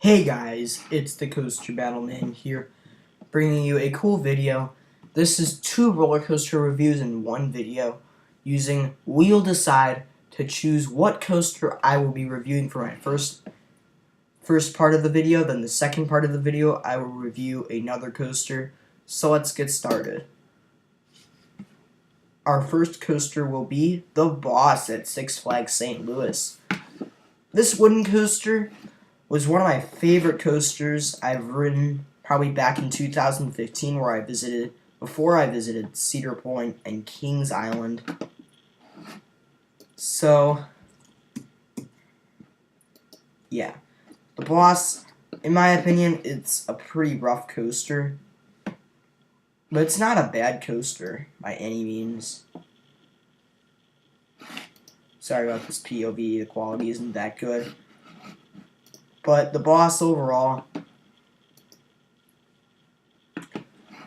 Hey guys, it's the Coaster Battleman here, bringing you a cool video. This is 2 roller coaster reviews in one video, using Wheel Decide to choose what coaster I will be reviewing for my first part of the video. Then the second part of the video, I will review another coaster. So let's get started. Our first coaster will be The Boss at Six Flags St. Louis. This wooden coaster was one of my favorite coasters I've ridden probably back in 2015 before I visited Cedar Point and Kings Island. So, yeah. The Boss, in my opinion, it's a pretty rough coaster. But it's not a bad coaster by any means. Sorry about this POV, the quality isn't that good. But the Boss overall,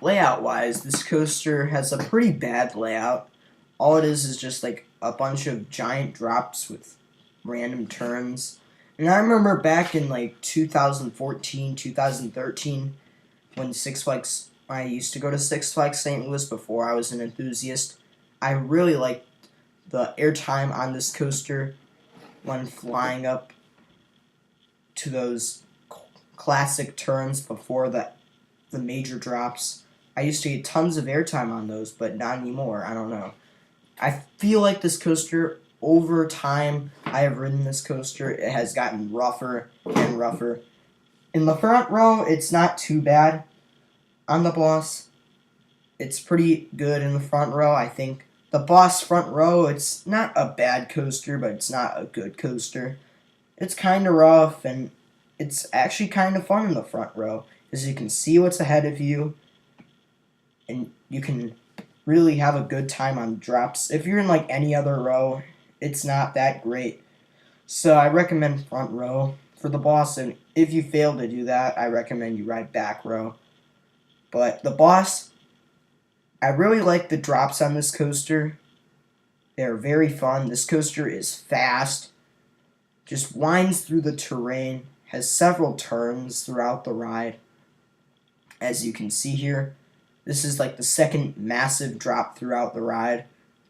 layout-wise, this coaster has a pretty bad layout. All it is just like a bunch of giant drops with random turns. And I remember back in like 2014, 2013, when I used to go to Six Flags St. Louis before I was an enthusiast. I really liked the airtime on this coaster when flying up to those classic turns before the major drops. I used to get tons of airtime on those, but not anymore. I don't know. I feel like this coaster, over time I have ridden this coaster, it has gotten rougher and rougher. In the front row, it's not too bad. On the Boss, it's pretty good in the front row, I think. The Boss front row, it's not a bad coaster, but it's not a good coaster. It's kind of rough, and it's actually kind of fun in the front row, because you can see what's ahead of you, and you can really have a good time on drops. If you're in like any other row, it's not that great. So I recommend front row for the Boss, and if you fail to do that, I recommend you ride back row. But the Boss, I really like the drops on this coaster. They're very fun. This coaster is fast, just winds through the terrain, has several turns throughout the ride. As you can see here, this is like the second massive drop throughout the ride.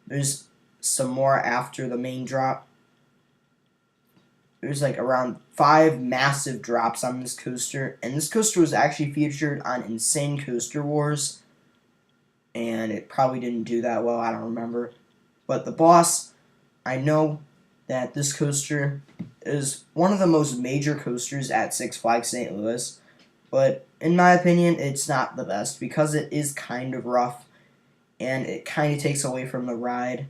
There's some more after the main drop. There's like around 5 massive drops on this coaster, and this coaster was actually featured on Insane Coaster Wars, and it probably didn't do that well, I don't remember. But the Boss, I know that this coaster is one of the most major coasters at Six Flags St. Louis, but in my opinion, it's not the best because it is kind of rough and it kind of takes away from the ride.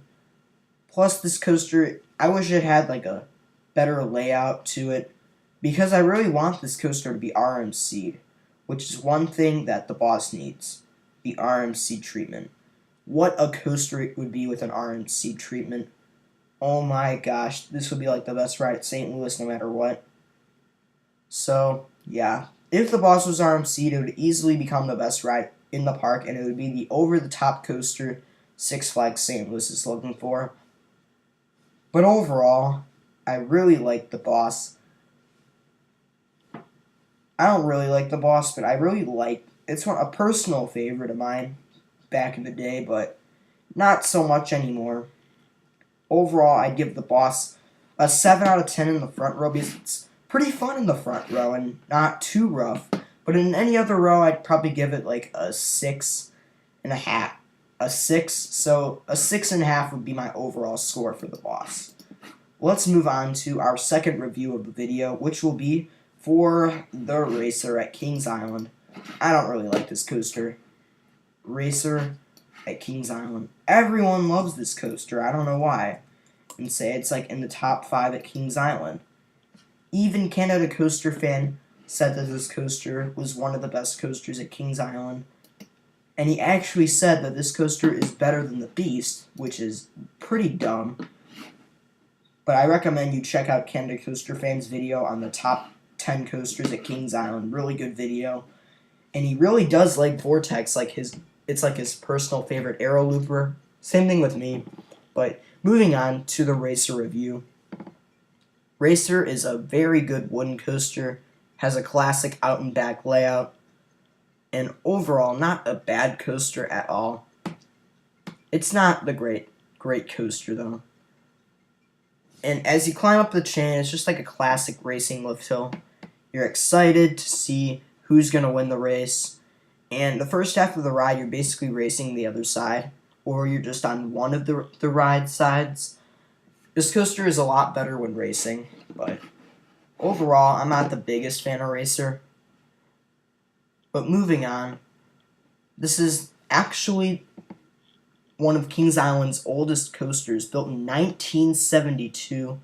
Plus, this coaster, I wish it had like a better layout to it because I really want this coaster to be RMC'd, which is one thing that the Boss needs, the RMC treatment. What a coaster it would be with an RMC treatment. Oh my gosh, this would be like the best ride at St. Louis no matter what. So, yeah. If the Boss was RMC'd, it would easily become the best ride in the park, and it would be the over-the-top coaster Six Flags St. Louis is looking for. But overall, I really like the Boss. I don't really like the Boss, but I really like it's a personal favorite of mine back in the day, but not so much anymore. Overall, I'd give the Boss a 7 out of 10 in the front row because it's pretty fun in the front row and not too rough. But in any other row, I'd probably give it like a 6.5. A 6, so a 6.5 would be my overall score for the Boss. Let's move on to our second review of the video, which will be for the Racer at Kings Island. I don't really like this coaster. Racer at Kings Island. Everyone loves this coaster. I don't know why. And say it's like in the top 5 at Kings Island. Even Canada Coaster Fan said that this coaster was one of the best coasters at Kings Island. And he actually said that this coaster is better than the Beast, which is pretty dumb. But I recommend you check out Canada Coaster Fan's video on the top 10 coasters at Kings Island. Really good video. And he really does like Vortex, it's like his personal favorite aero looper. Same thing with me. But moving on to the Racer review. Racer is a very good wooden coaster. has a classic out and back layout, and overall not a bad coaster at all. It's not the great coaster though. And as you climb up the chain, it's just like a classic racing lift hill. You're excited to see who's going to win the race. And the first half of the ride, you're basically racing the other side, or you're just on one of the ride sides. This coaster is a lot better when racing, but overall, I'm not the biggest fan of Racer. But moving on, this is actually one of Kings Island's oldest coasters, built in 1972,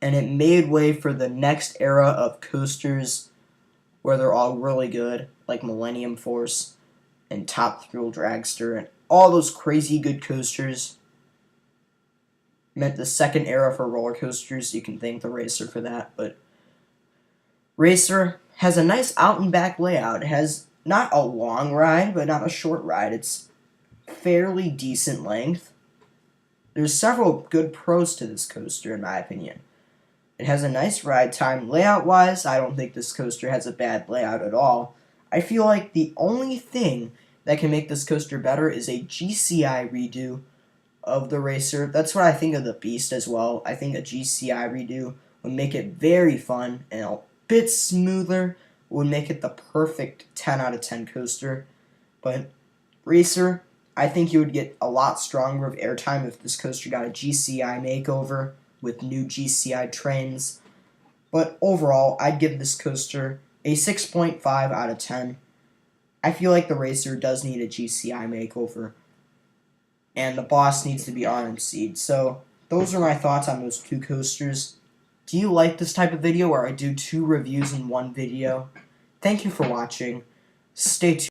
and it made way for the next era of coasters where they're all really good, like Millennium Force and Top Thrill Dragster, and all those crazy good coasters. Meant the second era for roller coasters. You can thank the Racer for that, but Racer has a nice out and back layout. It has not a long ride, but not a short ride. It's fairly decent length. There's several good pros to this coaster, in my opinion. It has a nice ride time. Layout-wise, I don't think this coaster has a bad layout at all. I feel like the only thing that can make this coaster better is a GCI redo of the Racer. That's what I think of the Beast as well. I think a GCI redo would make it very fun and a bit smoother, would make it the perfect 10 out of 10 coaster. But Racer, I think you would get a lot stronger of airtime if this coaster got a GCI makeover with new GCI trains. But overall, I'd give this coaster a 6.5 out of 10. I feel like the Racer does need a GCI makeover, and the boss needs to be RMC'd. So those are my thoughts on those two coasters. Do you like this type of video where I do 2 reviews in one video? Thank you for watching. Stay tuned.